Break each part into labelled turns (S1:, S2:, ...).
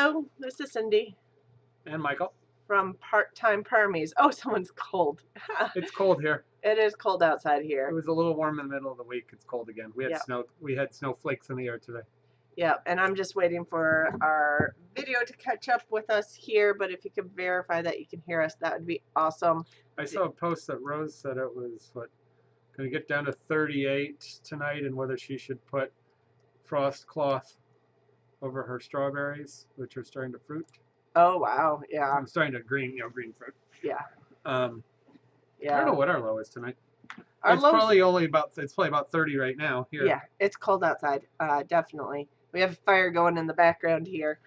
S1: Hello, this is Cindy
S2: And Michael.
S1: from Part-Time Permies. Oh, someone's cold.
S2: It's cold here.
S1: It is cold outside
S2: It
S1: here.
S2: was a little warm in the middle of the week. It's cold again. We had
S1: Yep.
S2: snow. We had snowflakes in the air today.
S1: Yeah, and I'm just waiting for our video to catch up with us here, but if you could verify that you can hear us, that would be awesome.
S2: I saw a post that Rose said it was going to get down to 38 tonight, and whether she should put frost cloth over her strawberries, which are starting to fruit.
S1: Oh wow, yeah.
S2: I'm starting to green fruit.
S1: Yeah.
S2: Yeah. I don't know what our low is tonight.
S1: It's
S2: probably about 30 right now here.
S1: Yeah, it's cold outside. Definitely. We have a fire going in the background here,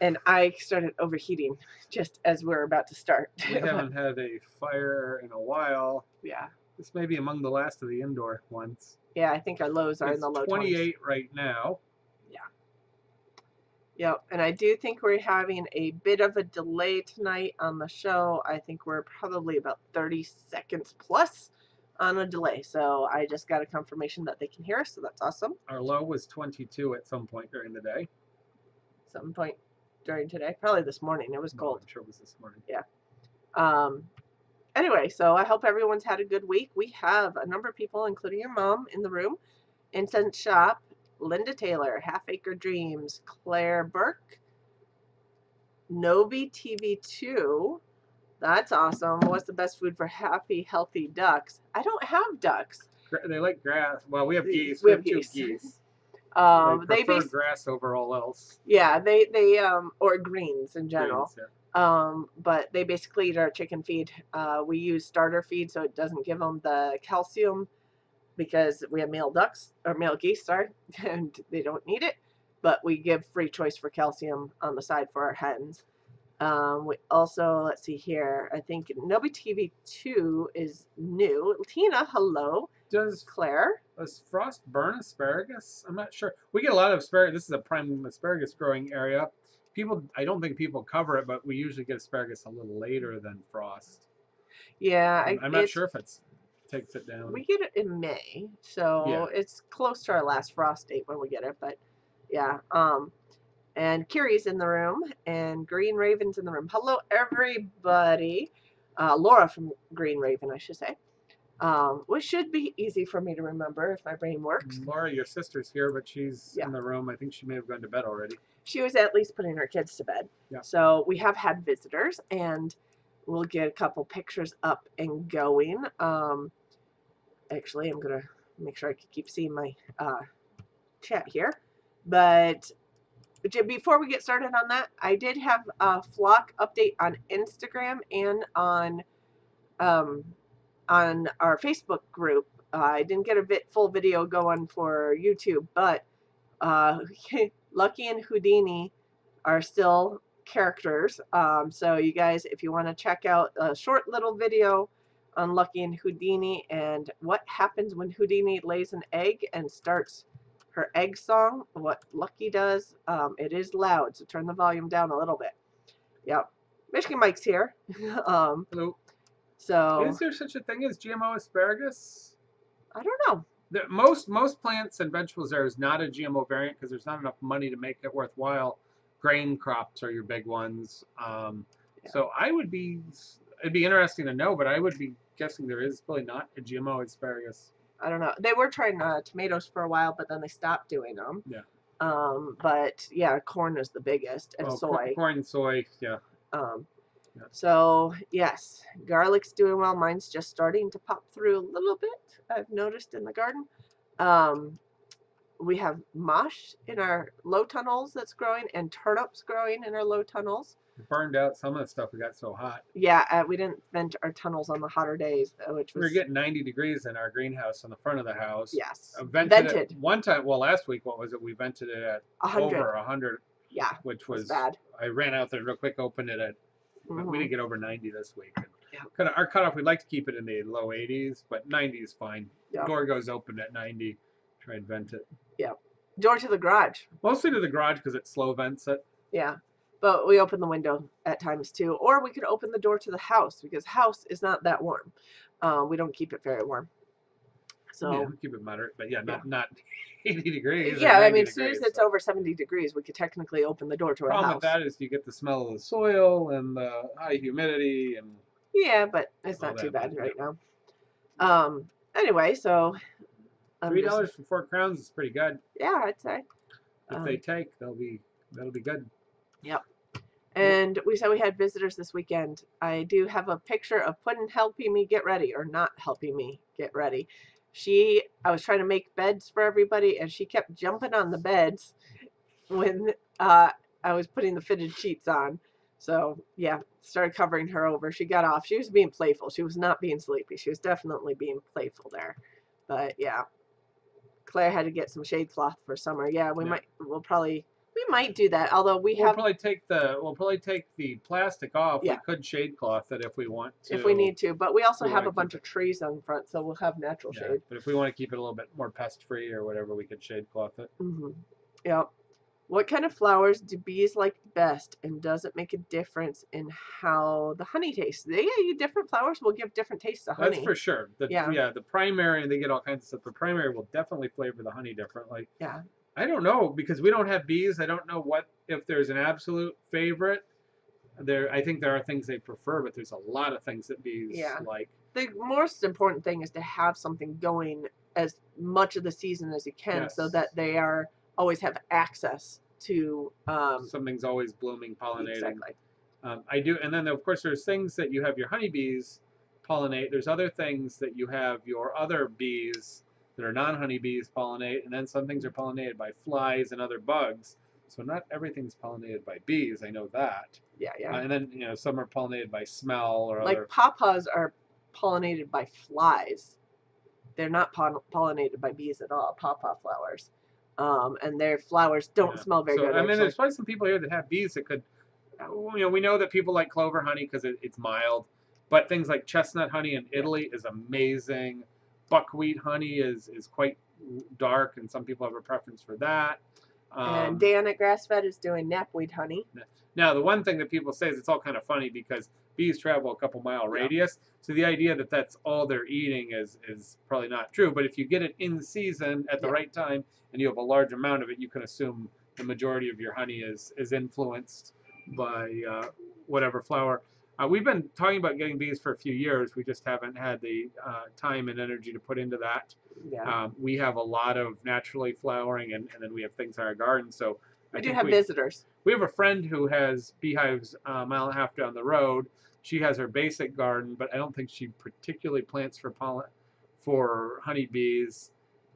S1: and I started overheating just as we're about to start.
S2: We haven't had a fire in a while.
S1: Yeah.
S2: This may be among the last of the indoor ones.
S1: Yeah, I think our lows are in the low
S2: 28 right now.
S1: Yeah. Yep, and I do think we're having a bit of a delay tonight on the show. I think we're probably about 30 seconds plus on a delay. So I just got a confirmation that they can hear us, so that's awesome.
S2: Our low was 22 at some point during the day.
S1: Some point during today, probably this morning. It was cold.
S2: I'm sure it was this morning.
S1: Yeah. Anyway, so I hope everyone's had a good week. We have a number of people, including your mom, in the room. Incense Shop, Linda Taylor, Half Acre Dreams, Claire Burke, Novi TV2. That's awesome. What's the best food for happy, healthy ducks? I don't have ducks.
S2: They like grass. Well, we have geese.
S1: We have
S2: two
S1: geese.
S2: geese.
S1: They
S2: prefer grass over all else.
S1: Yeah, they or greens in general.
S2: Greens, yeah.
S1: But they basically eat our chicken feed. We use starter feed, so it doesn't give them the calcium because we have male ducks or male geese, sorry, and they don't need it. But we give free choice for calcium on the side for our hens. We also, let's see here, I think Nobi TV2 is new. Tina, hello.
S2: Does frost burn asparagus? I'm not sure. We get a lot of asparagus. This is a prime asparagus growing area. I don't think people cover it, but we usually get asparagus a little later than frost.
S1: Yeah.
S2: I'm not sure if it takes it down.
S1: We get it in May, so yeah. It's close to our last frost date when we get it, but yeah. And Kiri's in the room, and Green Raven's in the room. Hello, everybody. Laura from Green Raven, I should say. Which should be easy for me to remember if my brain works.
S2: Laura, your sister's here, but she's in the room. I think she may have gone to bed already.
S1: She was at least putting her kids to bed. Yeah. So we have had visitors, and we'll get a couple pictures up and going. Actually, I'm going to make sure I can keep seeing my chat here. But before we get started on that, I did have a flock update on Instagram and on our Facebook group. I didn't get a full video going for YouTube, but Lucky and Houdini are still characters. So you guys, if you want to check out a short little video on Lucky and Houdini and what happens when Houdini lays an egg and starts her egg song, what Lucky does, it is loud, so turn the volume down a little bit. Yep. Michigan Mike's here.
S2: Hello.
S1: So
S2: is there such a thing as GMO asparagus?
S1: I don't know.
S2: Most plants and vegetables there is not a GMO variant because there's not enough money to make it worthwhile. Grain crops are your big ones. So it'd be interesting to know, but I would be guessing there is probably not a GMO asparagus.
S1: I don't know. They were trying tomatoes for a while, but then they stopped doing them.
S2: Yeah.
S1: But yeah, corn is the biggest, and soy.
S2: Corn, soy, yeah.
S1: So yes, garlic's doing well. Mine's just starting to pop through a little bit. I've noticed in the garden. We have mosh in our low tunnels that's growing, and turnips growing in our low tunnels.
S2: We burned out some of the stuff. We got so hot.
S1: Yeah, we didn't vent our tunnels on the hotter days, which was.
S2: We were getting 90 degrees in our greenhouse on the front of the house.
S1: Yes.
S2: Vented. One time, well, last week, what was it? We vented it at
S1: 100.
S2: Over 100.
S1: Yeah.
S2: Which was
S1: bad.
S2: I ran out there real quick, opened it at.
S1: Mm-hmm.
S2: We didn't get over 90 this week.
S1: Yeah.
S2: Our cutoff, we'd like to keep it in the low 80s, but 90 is fine.
S1: Yeah.
S2: Door goes open at 90. Try and vent it.
S1: Yeah. Door to the garage.
S2: Mostly to the garage because it slow vents it.
S1: Yeah. But we open the window at times too. Or we could open the door to the house because house is not that warm. We don't keep it very warm. So
S2: we keep it moderate, but yeah,
S1: yeah.
S2: not 80 degrees or
S1: Yeah, I
S2: 90
S1: mean, as soon as
S2: degrees.
S1: it's
S2: So.
S1: over 70 degrees, we could technically open the door to our
S2: Problem with
S1: house.
S2: that is you get the smell of the soil and the high humidity and
S1: Yeah, but it's
S2: all
S1: not too
S2: that. But
S1: bad
S2: yeah,
S1: right now. Anyway, so I'm just,
S2: $3 for 4 crowns is pretty good.
S1: yeah, I'd say.
S2: If they take, that'll be good.
S1: Yep. And we said we had visitors this weekend. I do have a picture of Puddin helping me get ready, or not helping me get ready. I was trying to make beds for everybody, and she kept jumping on the beds when I was putting the fitted sheets on. So yeah, started covering her over. She got off. She was being playful. She was not being sleepy. She was definitely being playful there. But yeah, Claire had to get some shade cloth for summer. Yeah, we might do that. Although
S2: We'll probably take the plastic off.
S1: yeah,
S2: We could shade cloth it if we want to.
S1: if we need to. But we also
S2: we
S1: have
S2: want
S1: a
S2: to keep
S1: bunch of
S2: it.
S1: trees on front, so we'll have natural
S2: Yeah,
S1: shade.
S2: but if we want to keep it a little bit more pest free or whatever, we could shade cloth it.
S1: Yep. What kind of flowers do bees like best, and does it make a difference in how the honey tastes? Different flowers will give different tastes of honey.
S2: That's for sure. The primary, and they get all kinds of stuff. The primary will definitely flavor the honey differently.
S1: Yeah.
S2: I don't know because we don't have bees. I don't know if there's an absolute favorite. I think there are things they prefer, but there's a lot of things that bees like.
S1: The most important thing is to have something going as much of the season as you can, so that they always have access to
S2: something's always blooming, pollinating.
S1: Exactly.
S2: I do, and then of course there's things that you have your honeybees pollinate. There's other things that you have your other bees that are non-honeybees pollinate, and then some things are pollinated by flies and other bugs. So not everything's pollinated by bees. I know that.
S1: Yeah.
S2: And then some are pollinated by smell or
S1: like
S2: other.
S1: pawpaws are pollinated by flies. They're not pollinated by bees at all. Pawpaw flowers, and their flowers don't smell very good.
S2: I mean, there's probably some people here that have bees that could. We know that people like clover honey because it's mild, but things like chestnut honey in Italy is amazing. Buckwheat honey is quite dark, and some people have a preference for that.
S1: And Dan at Grassfed is doing knapweed honey.
S2: Now, the one thing that people say is it's all kind of funny because bees travel a couple mile radius, so the idea that that's all they're eating is probably not true. But if you get it in season at the right time and you have a large amount of it, you can assume the majority of your honey is influenced by whatever flower. We've been talking about getting bees for a few years. We just haven't had the time and energy to put into that.
S1: Yeah.
S2: We have a lot of naturally flowering, and then we have things in our garden. So
S1: we do have visitors.
S2: We have a friend who has beehives a mile and a half down the road. She has her basic garden, but I don't think she particularly plants for honeybees.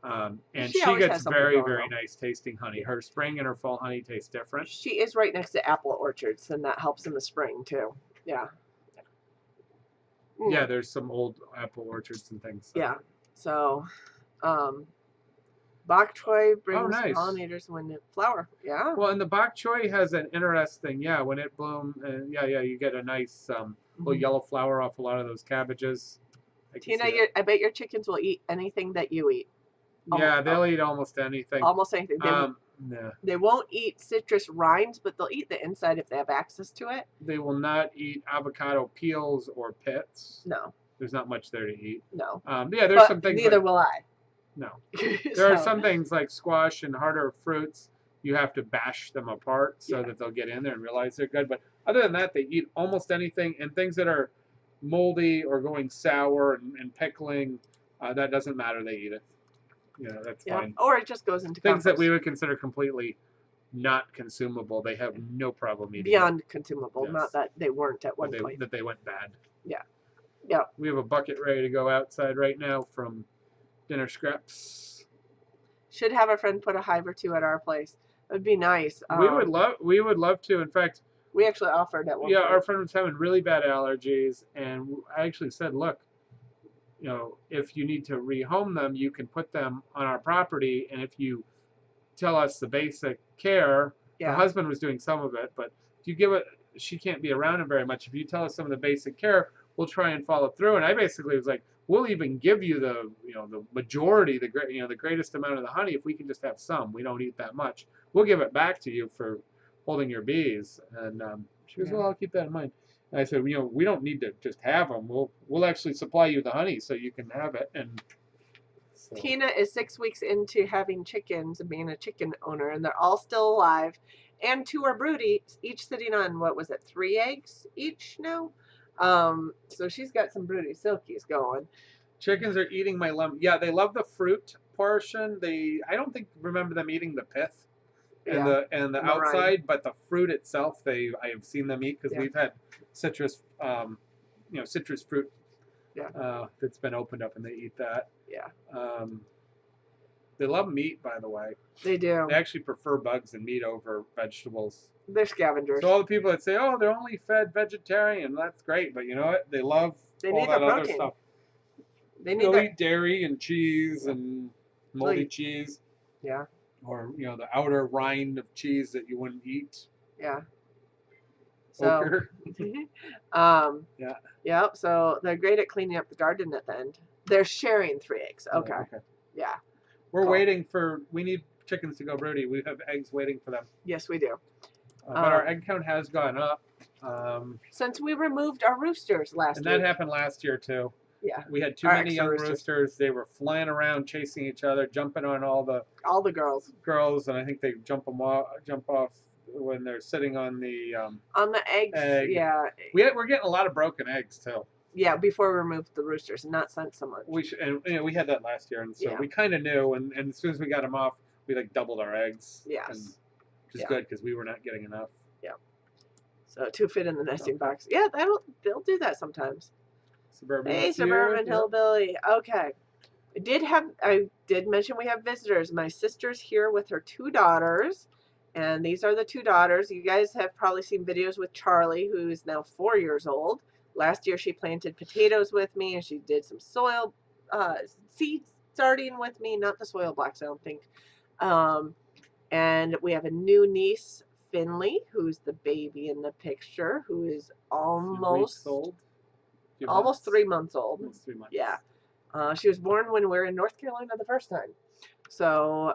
S2: And she gets very, very nice tasting honey. Her spring and her fall honey taste different.
S1: She is right next to apple orchards, and that helps in the spring too. Yeah.
S2: Yeah, there's some old apple orchards and things. So.
S1: Yeah. So, bok choy brings pollinators when it flower. Yeah.
S2: Well, and the bok choy has an interesting, when it blooms, you get a nice little yellow flower off a lot of those cabbages.
S1: Tina, I bet your chickens will eat anything that you eat.
S2: Yeah, they'll eat almost anything.
S1: Almost anything. They won't eat citrus rinds, but they'll eat the inside if they have access to it.
S2: They will not eat avocado peels or pits.
S1: No.
S2: There's not much there to eat.
S1: No.
S2: There's some things.
S1: Neither will I.
S2: No. There are some things like squash and harder fruits. You have to bash them apart so that they'll get in there and realize they're good. But other than that, they eat almost anything. And things that are moldy or going sour and pickling, that doesn't matter. They eat it. That's fine.
S1: Or it just goes into
S2: things that we would consider completely not consumable. They have no problem eating.
S1: Beyond consumable, not that they weren't at one point.
S2: That they went bad.
S1: Yeah. Yeah.
S2: We have a bucket ready to go outside right now from dinner scraps.
S1: Should have a friend put a hive or two at our place. It would be nice.
S2: We would love to. In fact,
S1: we actually offered at one point.
S2: Our friend was having really bad allergies, and I actually said, look, if you need to rehome them, you can put them on our property, and if you tell us the basic care, her husband was doing some of it, but if you give it, she can't be around him very much. If you tell us some of the basic care, we'll try and follow through. And I basically was like, we'll even give you the majority, the greatest amount of the honey if we can just have some. We don't eat that much. We'll give it back to you for holding your bees. And she goes, well, I'll keep that in mind. And I said, we don't need to just have them. We'll actually supply you the honey so you can have it. And So.
S1: Tina is 6 weeks into having chickens and being a chicken owner, and they're all still alive. And 2 are broody, each sitting on, what was it, 3 eggs each now? So she's got some broody silkies going.
S2: Chickens are eating my lemon. Yeah, they love the fruit portion. I don't think remember them eating the pith and
S1: Yeah,
S2: the
S1: the rind.
S2: outside, but the fruit itself, I have seen them eat because
S1: Yeah.
S2: we've had citrus, citrus fruit
S1: Yeah.
S2: that's been opened up and they eat that.
S1: Yeah.
S2: They love meat, by the way.
S1: They do.
S2: They actually prefer bugs and meat over vegetables.
S1: They're scavengers.
S2: So all the people that say, "Oh, they're only fed vegetarian," that's great, but you know what? They love all that other stuff. They'll eat dairy and cheese and moldy cheese.
S1: Yeah.
S2: Or the outer rind of cheese that you wouldn't eat.
S1: Yeah.
S2: So.
S1: Yeah. Yep. So they're great at cleaning up the garden at the end. They're sharing 3 eggs. Okay. Yeah.
S2: We're waiting for. We need chickens to go broody. We have eggs waiting for them.
S1: Yes, we do.
S2: But our egg count has gone up.
S1: Since we removed our roosters last week.
S2: And that happened last year too.
S1: Yeah.
S2: We had too many young roosters. They were flying around, chasing each other, jumping on all the
S1: girls.
S2: And I think they jump off when they're sitting on the
S1: eggs. Yeah.
S2: We're getting a lot of broken eggs too.
S1: Yeah, before we removed the roosters, and not sent so much.
S2: We had that last year, and so we kind of knew. And as soon as we got them off, we doubled our eggs.
S1: Yes.
S2: Which is good because we were not getting enough.
S1: Yeah. So 2 fit in the nesting box. Yeah, they'll do that sometimes. Suburban hillbilly. Okay. I did mention we have visitors. My sister's here with her 2 daughters, and these are the 2 daughters. You guys have probably seen videos with Charlie, who is now 4 years old. Last year she planted potatoes with me, and she did some soil seed starting with me, not the soil blocks, I don't think. And we have a new niece, Finley, who's the baby in the picture, who is almost 3 months old.
S2: Almost 3 months.
S1: Yeah. She was born when we were in North Carolina the first time. So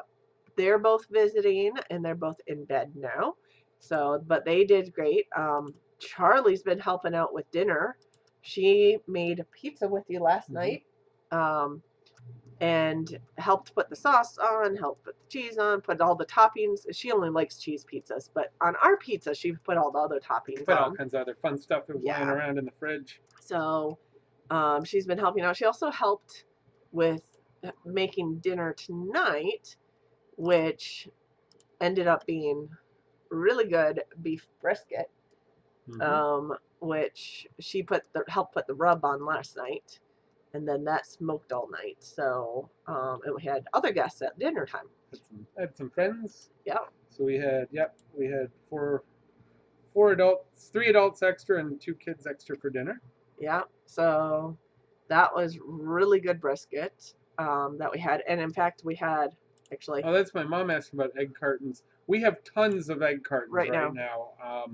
S1: they're both visiting, and they're both in bed now. So, but they did great. Charlie's been helping out with dinner. She made pizza with you last night. And helped put the sauce on, helped put the cheese on, put all the toppings. She only likes cheese pizzas, but on our pizza, she put all the other toppings
S2: put all kinds of other fun stuff that was lying around in the fridge.
S1: So she's been helping out. She also helped with making dinner tonight, which ended up being really good beef brisket, which she helped put the rub on last night. And then that smoked all night. So, and we had other guests at dinner time.
S2: Had some friends.
S1: Yeah.
S2: So we had 4 adults, 3 adults extra, and 2 kids extra for dinner.
S1: Yeah. So that was really good brisket that we had. And in fact, we had actually.
S2: Oh, that's my mom asking about egg cartons. We have tons of egg cartons right now.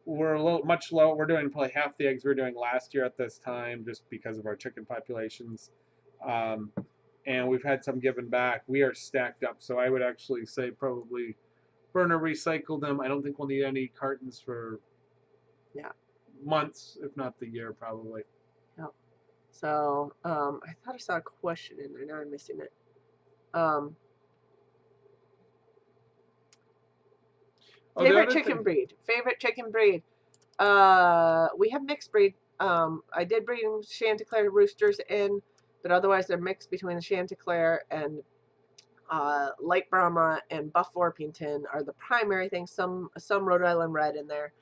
S2: We're a little much low. We're doing probably half the eggs we were doing last year at this time, just because of our chicken populations. And we've had some given back. We are stacked up, so I would actually say probably burn or recycle them. I don't think we'll need any cartons for months, if not the year, probably.
S1: Yep. So I thought I saw a question in there. Now I'm missing it. Favorite chicken breed. Favorite chicken breed. We have mixed breed. I did bring Chanticleer roosters in, but otherwise they're mixed between the Chanticleer and Light Brahma and Buff Orpington are the primary things. Some Rhode Island Red in there,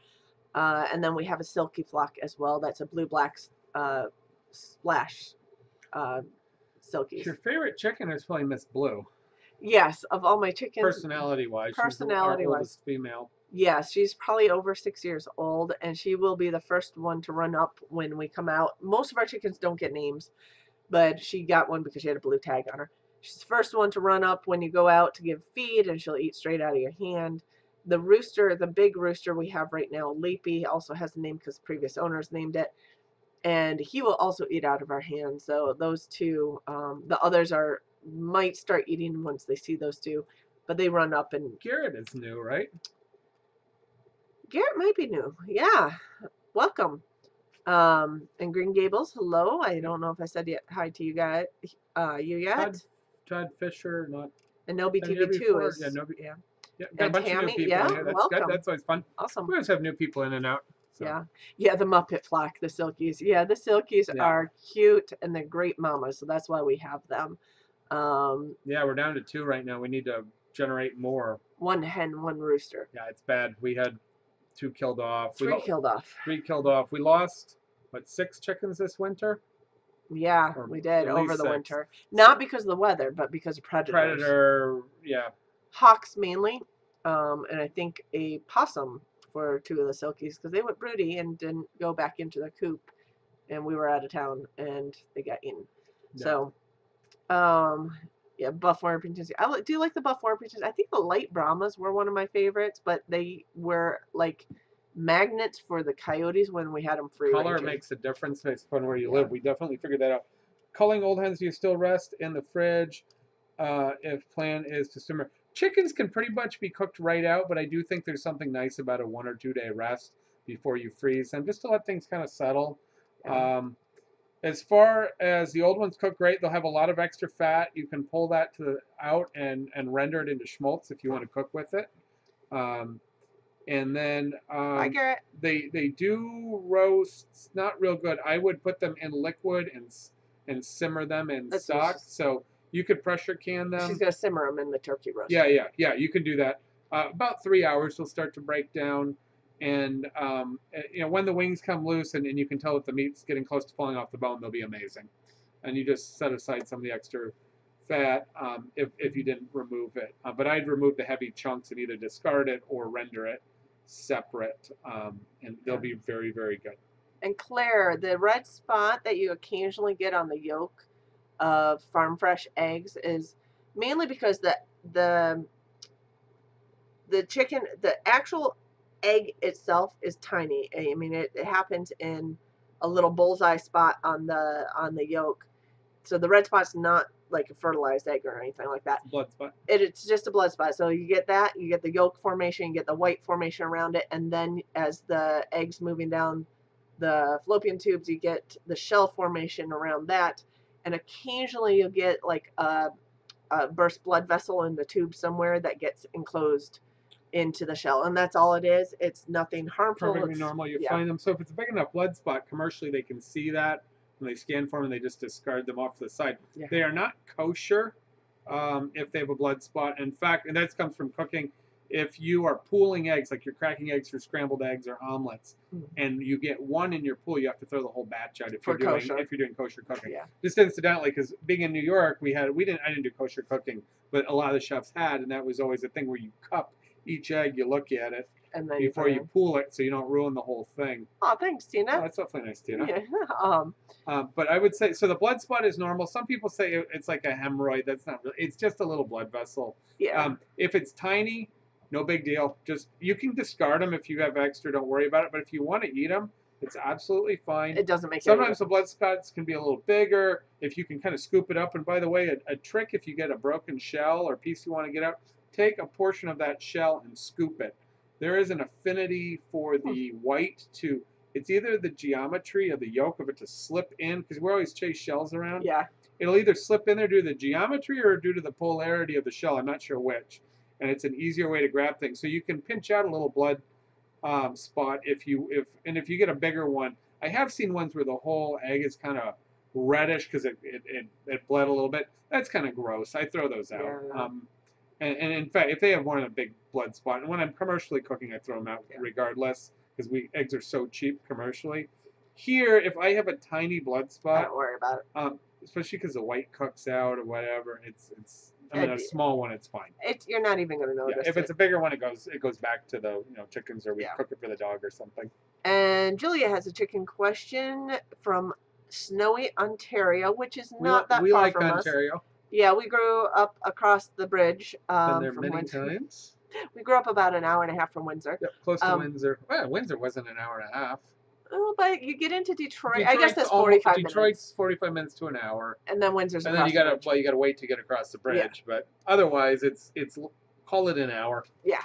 S1: and then we have a Silky Flock as well. That's a blue-black splash silkies.
S2: Your favorite chicken is probably Miss Blue.
S1: Yes, of all my chickens.
S2: Personality-wise, she's our oldest female.
S1: Yes, she's probably over 6 years old, and she will be the first one to run up when we come out. Most of our chickens don't get names, but she got one because she had a blue tag on her. She's the first one to run up when you go out to give feed, and she'll eat straight out of your hand. The rooster, the big rooster we have right now, Leapy, also has a name because previous owners named it, and he will also eat out of our hand. So those two, the others might start eating once they see those two, but they run up. And
S2: Garrett is new, right?
S1: Garrett might be new. Yeah. Welcome. And Green Gables, hello. I don't know if I said hi to you guys. You yet?
S2: Todd Fisher, not
S1: And Nobi
S2: been here
S1: TV too
S2: before. Yeah,
S1: is,
S2: nobody.
S1: yeah.
S2: Yeah, got a
S1: And
S2: bunch of new
S1: Tammy,
S2: people
S1: yeah,
S2: in here. That's good.
S1: welcome.
S2: That's always fun.
S1: Awesome.
S2: We always have new people in and out. So.
S1: Yeah. Yeah, the Muppet flock, the Silkies. Yeah, the Silkies
S2: Yeah.
S1: are cute and they're great mamas, so that's why we have them.
S2: Yeah, we're down to 2 right now. We need to generate more.
S1: 1 hen, 1 rooster.
S2: Yeah, it's bad. We had 2 killed off.
S1: 3 killed off.
S2: 3 killed off. We lost, what, 6 chickens this winter?
S1: Yeah,
S2: Or
S1: we did
S2: at
S1: over
S2: least
S1: the
S2: 6.
S1: winter. Not because of the weather, but because of predators.
S2: Predator, yeah.
S1: Hawks mainly, and I think a possum for 2 of the Silkies because they went broody and didn't go back into the coop, and we were out of town and they got eaten.
S2: Yeah.
S1: So, yeah, buff warrior pigeons. I do like the buff warrior pigeons. I think the light Brahmas were one of my favorites, but they were like magnets for the coyotes when we had them free.
S2: Color makes a difference based upon where you live. We definitely figured that out. Culling old hens, do you still rest in the fridge if plan is to simmer? Chickens can pretty much be cooked right out, but I do think there's something nice about a 1 or 2 day rest before you freeze them, just to let things kind of settle.
S1: Yeah.
S2: As far as the old ones cook great, they'll have a lot of extra fat. You can pull that out and render it into schmaltz if you want to cook with it. And then
S1: Hi, Garrett.
S2: they do roast not real good. I would put them in liquid and simmer them in stock. So you could pressure can them.
S1: She's gonna simmer them in the turkey roast.
S2: Yeah. You can do that. About 3 hours, they'll start to break down. And when the wings come loose and you can tell that the meat's getting close to falling off the bone, they'll be amazing. And you just set aside some of the extra fat if you didn't remove it. But I'd remove the heavy chunks and either discard it or render it separate, and they'll be very, very good.
S1: And Claire, the red spot that you occasionally get on the yolk of farm fresh eggs is mainly because the chicken, the actual egg itself is tiny. I mean, it happens in a little bullseye spot on the yolk. So the red spot's not like a fertilized egg or anything like that.
S2: Blood spot.
S1: It's just a blood spot. So you get that, you get the yolk formation, you get the white formation around it, and then as the egg's moving down the fallopian tubes, you get the shell formation around that, and occasionally you'll get like a burst blood vessel in the tube somewhere that gets enclosed into the shell, and that's all it is. It's nothing harmful.
S2: Perfectly normal. You find them. So if it's a big enough blood spot, commercially they can see that. When they scan for them, and they just discard them off to the side. Yeah. They are not kosher if they have a blood spot. In fact, and that comes from cooking. If you are pooling eggs, like you're cracking eggs for scrambled eggs or omelets, and you get one in your pool, you have to throw the whole batch out if you're doing kosher cooking. Yeah. Just incidentally, because being in New York, I didn't do kosher cooking, but a lot of the chefs had, and that was always a thing where you cup each egg, you look at it, and then before you pool it, so you don't ruin the whole thing.
S1: Oh, thanks, Tina.
S2: Oh, that's definitely nice, Tina. Yeah. But I would say, so the blood spot is normal. Some people say it's like a hemorrhoid. That's not really. It's just a little blood vessel.
S1: Yeah.
S2: If it's tiny, no big deal. Just you can discard them if you have extra. Don't worry about it. But if you want to eat them, it's absolutely fine.
S1: It doesn't make.
S2: Sometimes the blood spots can be a little bigger. If you can kind of scoop it up. And by the way, a trick if you get a broken shell or piece you want to get out, take a portion of that shell and scoop it. There is an affinity for the white to, it's either the geometry of the yolk of it to slip in, because we always chase shells around.
S1: Yeah.
S2: It'll either slip in there due to the geometry or due to the polarity of the shell. I'm not sure which. And it's an easier way to grab things. So you can pinch out a little blood spot if you get a bigger one. I have seen ones where the whole egg is kind of reddish because it bled a little bit. That's kind of gross. I throw those out. Yeah. And in fact, if they have more than a big blood spot, and when I'm commercially cooking, I throw them out regardless because eggs are so cheap commercially. Here, if I have a tiny blood spot,
S1: don't worry about it.
S2: Especially because the white cooks out or whatever. A small one, it's fine.
S1: You're not even going to notice.
S2: Yeah, if it's a bigger one, it goes back to the chickens, or we cook it for the dog or something.
S1: And Julia has a chicken question from Snowy, Ontario, which is not that far from us.
S2: We like Ontario.
S1: Yeah, we grew up across the bridge.
S2: Been there many times.
S1: We grew up about an hour and a half from Windsor.
S2: Yep, close to Windsor. Well, Windsor wasn't an hour and a half.
S1: Oh, but you get into Detroit. I guess that's 45 minutes.
S2: Detroit's 45 minutes to an hour.
S1: And then Windsor's
S2: across the bridge. You got to wait to get across the bridge. Yeah. But otherwise, it's call it an hour.
S1: Yeah.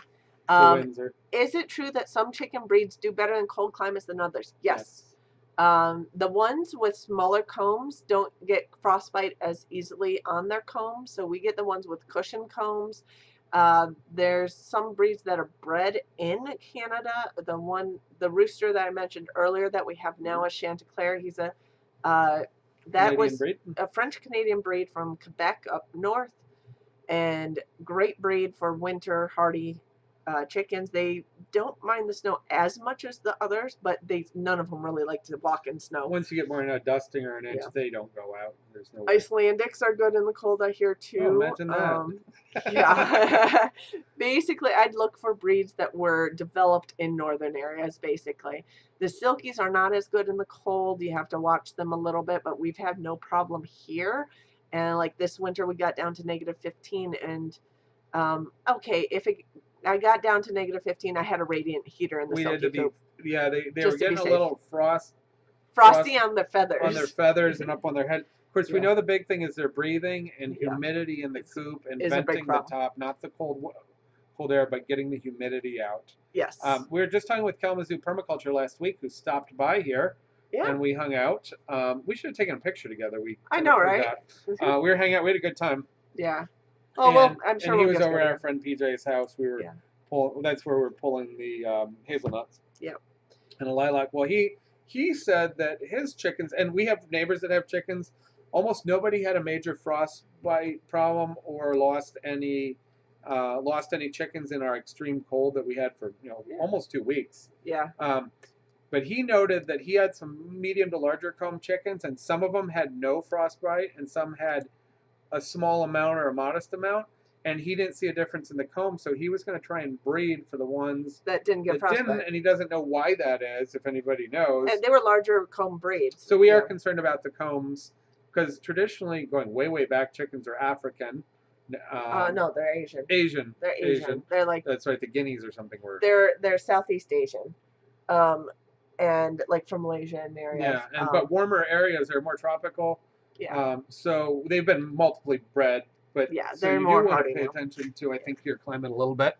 S2: To Windsor.
S1: Is it true that some chicken breeds do better in cold climates than others? Yes. The ones with smaller combs don't get frostbite as easily on their combs, so we get the ones with cushion combs. There's some breeds that are bred in Canada. The rooster that I mentioned earlier that we have now is Chanticleer. He's a that
S2: Canadian
S1: was
S2: breed.
S1: a French Canadian breed from Quebec up north, and great breed for winter hardy chickens. They don't mind the snow as much as the others, but none of them really like to walk in snow.
S2: Once you get more than a dusting or an inch,
S1: Yeah.
S2: they don't go out. There's no way.
S1: Icelandics are good in the cold, I hear too.
S2: Oh, imagine that.
S1: Yeah. Basically, I'd look for breeds that were developed in northern areas, basically. The Silkies are not as good in the cold. You have to watch them a little bit, but we've had no problem here. And like this winter, we got down to -15. And okay, I got down to -15, I had a radiant heater in the
S2: We had
S1: Silky
S2: to be,
S1: coop.
S2: yeah, they were
S1: Just to be
S2: getting a
S1: safe.
S2: little
S1: Frosty on their feathers.
S2: on their feathers and up on their head. Of course, we
S1: Yeah.
S2: know the big thing is their breathing and
S1: Yeah.
S2: humidity in the coop and
S1: is a big
S2: venting the
S1: problem.
S2: top, not the cold air, but getting the humidity out.
S1: Yes.
S2: We were just talking with Kalamazoo Permaculture last week, who stopped by here,
S1: Yeah.
S2: and we hung out. We should have taken a picture together.
S1: I know, right?
S2: We were hanging out. We had a good time.
S1: Yeah. Oh, well,
S2: And,
S1: I'm sure
S2: and he
S1: we'll
S2: was
S1: get
S2: over at
S1: together.
S2: our friend PJ's house. We were
S1: Yeah.
S2: that's where we're pulling the hazelnuts.
S1: Yep.
S2: And a lilac. Well, he said that his chickens, and we have neighbors that have chickens. Almost nobody had a major frostbite problem or lost any chickens in our extreme cold that we had for almost 2 weeks.
S1: Yeah.
S2: But he noted that he had some medium to larger comb chickens, and some of them had no frostbite, and some had a small amount or a modest amount, and he didn't see a difference in the comb, so he was going to try and breed for the ones
S1: that didn't get frostbite.
S2: And he doesn't know why that is, if anybody knows.
S1: And they were larger comb breeds.
S2: So we are concerned about the combs, because traditionally, going way, way back, chickens are African.
S1: No, they're Asian.
S2: Asian.
S1: They're Asian. They're like,
S2: that's right, the guineas or something were.
S1: They're Southeast Asian. And like from Malaysia and areas.
S2: Yeah, but warmer areas are more tropical.
S1: Yeah.
S2: So they've been multiply bred, but
S1: yeah,
S2: so
S1: they're
S2: you
S1: more
S2: do want
S1: hardy
S2: to pay
S1: now.
S2: attention to, I think, your climate a little bit.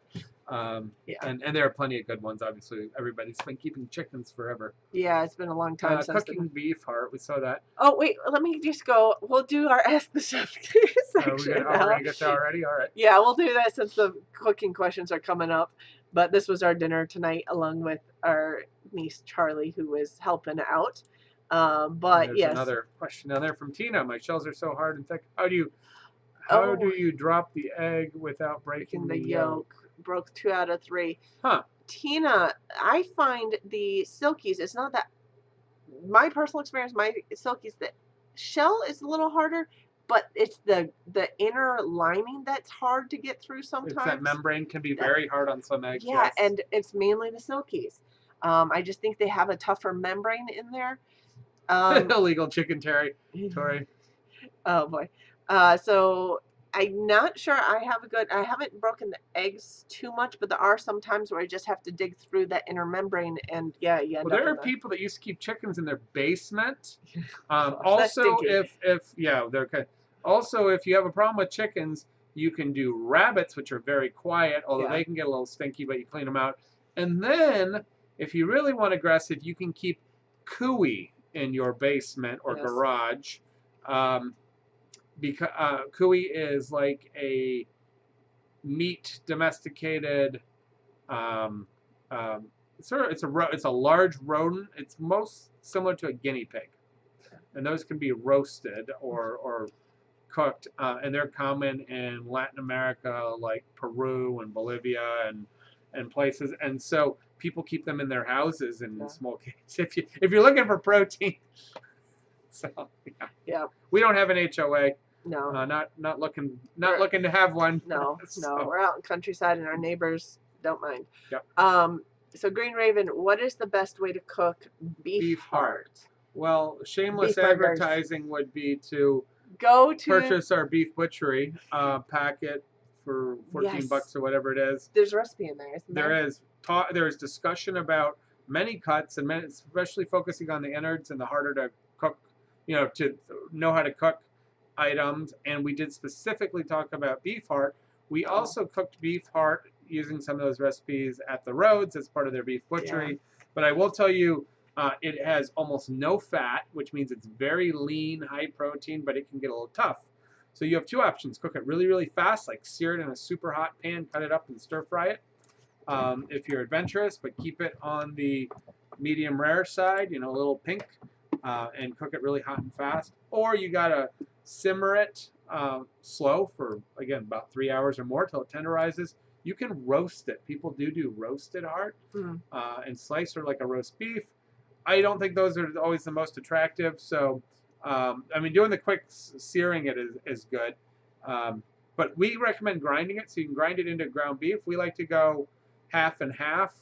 S1: Yeah.
S2: And there are plenty of good ones. Obviously, everybody's been keeping chickens forever.
S1: Yeah, it's been a long time since
S2: cooking beef heart. We saw that.
S1: Oh wait, let me just go. We'll do our Ask the Chef section.
S2: We're gonna get that already. All right.
S1: Yeah, we'll do that since the cooking questions are coming up. But this was our dinner tonight, along with our niece Charlie, who was helping out. But
S2: there's
S1: yes,
S2: another question down there from Tina. My shells are so hard and thick. How do you drop the egg without breaking the yolk?
S1: Broke 2 out of 3.
S2: Huh.
S1: Tina, I find the Silkies, it's not that, my personal experience, my Silkies, the shell is a little harder, but it's the inner lining that's hard to get through sometimes.
S2: It's that membrane can be very hard on some eggs.
S1: Yeah,
S2: yes.
S1: and it's mainly the Silkies. I just think they have a tougher membrane in there.
S2: Illegal chicken Tory.
S1: Oh boy. So I'm not sure I haven't broken the eggs too much, but there are some times where I just have to dig through that inner membrane, and yeah.
S2: Well, there are people that used to keep chickens in their basement.
S1: Also,
S2: they're okay. Also, if you have a problem with chickens, you can do rabbits, which are very quiet, although they can get a little stinky, but you clean them out. And then, if you really want aggressive, you can keep cooey in your basement or garage. Because cooey is like a meat domesticated it's a large rodent. It's most similar to a guinea pig, and those can be roasted or cooked, and they're common in Latin America, like Peru and Bolivia and places, and so people keep them in their houses in small cages. If you're looking for protein. So
S1: yeah,
S2: we don't have an HOA.
S1: No,
S2: not looking to have one.
S1: No,
S2: so.
S1: no, we're out in countryside and our neighbors don't mind.
S2: Yep.
S1: So Green Raven, what is the best way to cook beef heart?
S2: Well, shameless advertising would be to purchase our beef butchery packet for $14 or whatever it is.
S1: There's a recipe in there, isn't there?
S2: There is discussion about many cuts, and especially focusing on the innards and the harder to cook, to know how to cook items. And we did specifically talk about beef heart. We also cooked beef heart using some of those recipes at the Rhodes as part of their beef butchery. But I will tell you, It has almost no fat, which means it's very lean, high protein, but it can get a little tough. So you have two options: cook it really, really fast, like sear it in a super hot pan, cut it up and stir fry it. If you're adventurous, but keep it on the medium rare side, a little pink, and cook it really hot and fast. Or you gotta simmer it slow for, again, about 3 hours or more till it tenderizes. You can roast it. People do roasted heart and slice her like a roast beef. I don't think those are always the most attractive. So, I mean, doing the quick searing it is good. But we recommend grinding it, so you can grind it into ground beef. We like to go half and half.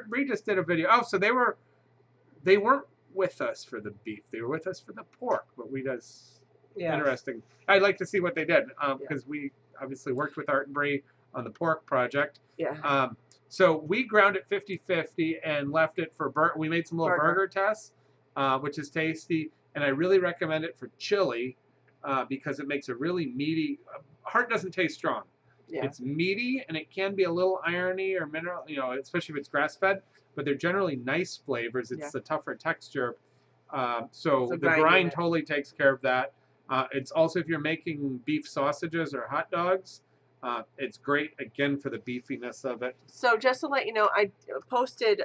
S2: Bree just did a video. Oh, so they weren't with us for the beef. They were with us for the pork. But we just interesting. I'd like to see what they did because we obviously worked with Art and Bree on the pork project.
S1: Yeah.
S2: So we ground it 50-50 and left it for we made some little burger tests, which is tasty, and I really recommend it for chili because it makes a really meaty. Heart doesn't taste strong.
S1: Yeah.
S2: It's meaty and it can be a little irony or mineral, especially if it's grass fed. But they're generally nice flavors. It's the tougher texture. So the grind totally takes care of that. It's also if you're making beef sausages or hot dogs. It's great, again, for the beefiness of it.
S1: So just to let you know, I posted,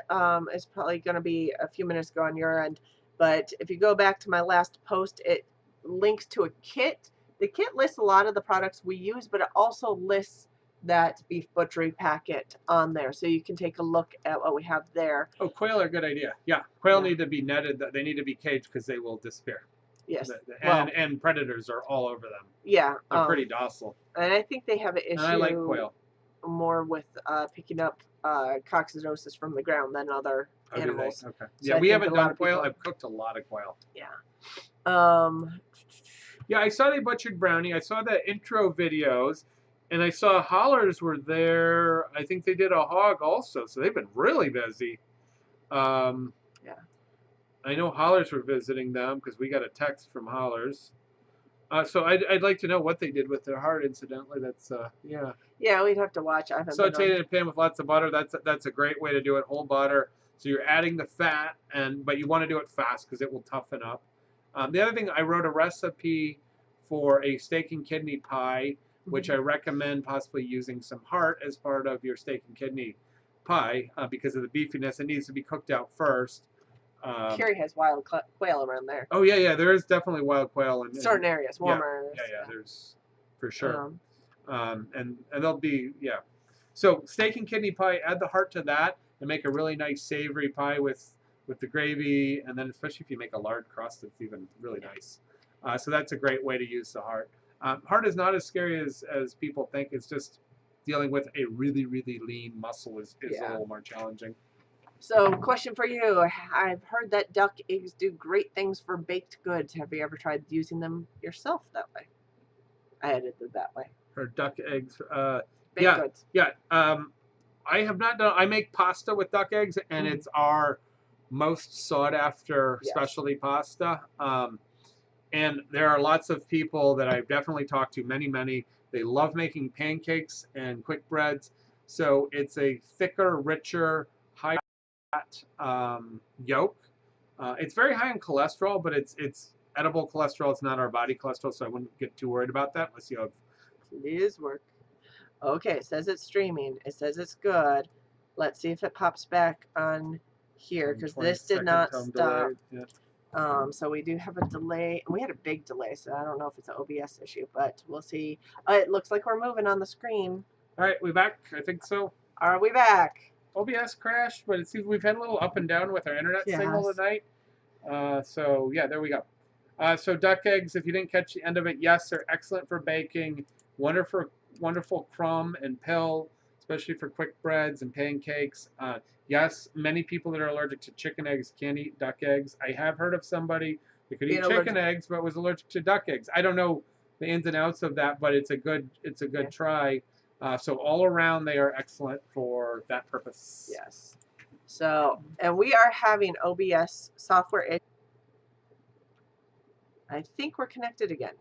S1: it's probably going to be a few minutes ago on your end, but if you go back to my last post, it links to a kit. The kit lists a lot of the products we use, but it also lists that beef butchery packet on there, so you can take a look at what we have there.
S2: Oh, quail are a good idea. Yeah, quail need to be netted. They need to be caged because they will disappear.
S1: Yes.
S2: And predators are all over them.
S1: Yeah.
S2: They're pretty docile.
S1: And I think they have an issue.
S2: And I like quail.
S1: More with picking up coccidosis from the ground than other animals.
S2: Okay. So yeah, we haven't done quail. I've cooked a lot of quail.
S1: Yeah.
S2: Yeah, I saw they butchered brownie. I saw the intro videos, and I saw Hollers were there. I think they did a hog also, so they've been really busy. Yeah. I know Hollers were visiting them because we got a text from Hollers. So I'd like to know what they did with their heart. Incidentally, that's yeah.
S1: Yeah, we'd have to watch. I haven't.
S2: Sauteed in a pan with lots of butter. That's a great way to do it. Whole butter. So you're adding the fat, but you want to do it fast because it will toughen up. The other thing, I wrote a recipe for a steak and kidney pie, which I recommend possibly using some heart as part of your steak and kidney pie because of the beefiness. It needs to be cooked out first.
S1: Kerry has wild quail around there.
S2: Oh yeah, there is definitely wild quail in
S1: certain areas, warmer.
S2: Yeah, there's for sure. And they'll be So steak and kidney pie, add the heart to that, and make a really nice savory pie with the gravy, and then especially if you make a lard crust, it's even really nice. So that's a great way to use the heart. Heart is not as scary as people think. It's just dealing with a really, really lean muscle is a little more challenging.
S1: So, question for you. I've heard that duck eggs do great things for baked goods. Have you ever tried using them yourself that way? I added it that way.
S2: For duck eggs,
S1: baked goods.
S2: Yeah. I have not done. I make pasta with duck eggs, and it's our most sought after specialty pasta. And there are lots of people that I've definitely talked to. Many. They love making pancakes and quick breads. So it's a thicker, richer, high yolk. It's very high in cholesterol, but it's edible cholesterol. It's not our body cholesterol, so I wouldn't get too worried about that unless you have.
S1: Please work. Okay, it says it's streaming. It says it's good. Let's see if it pops back on here because this did not stop. So we do have a delay. We had a big delay, so I don't know if it's an OBS issue, but we'll see. It looks like we're moving on the screen.
S2: All right, we back? I think so.
S1: Are we back?
S2: OBS crashed, but it seems we've had a little up and down with our internet signal tonight. So yeah, there we go. So duck eggs, if you didn't catch the end of it, yes, they're excellent for baking. Wonderful crumb and pill, especially for quick breads and pancakes. Yes, many people that are allergic to chicken eggs can eat duck eggs. I have heard of somebody that could eat chicken eggs but was allergic to duck eggs. I don't know the ins and outs of that, but it's a good try. So all around, they are excellent for that purpose.
S1: Yes. So, and we are having OBS software. I think we're connected again.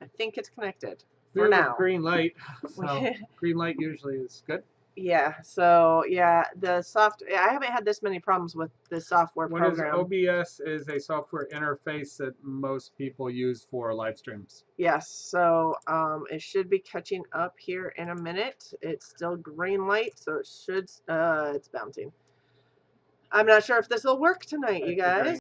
S1: I think it's connected for now.
S2: Green light. So green light usually is good.
S1: Yeah, so yeah, I haven't had this many problems with the software
S2: What is
S1: program.
S2: OBS? Is a software interface that most people use for live streams.
S1: Yes, so it should be catching up here in a minute. It's still green light, so it should it's bouncing. I'm not sure if this will work tonight, you
S2: It's the green.
S1: guys.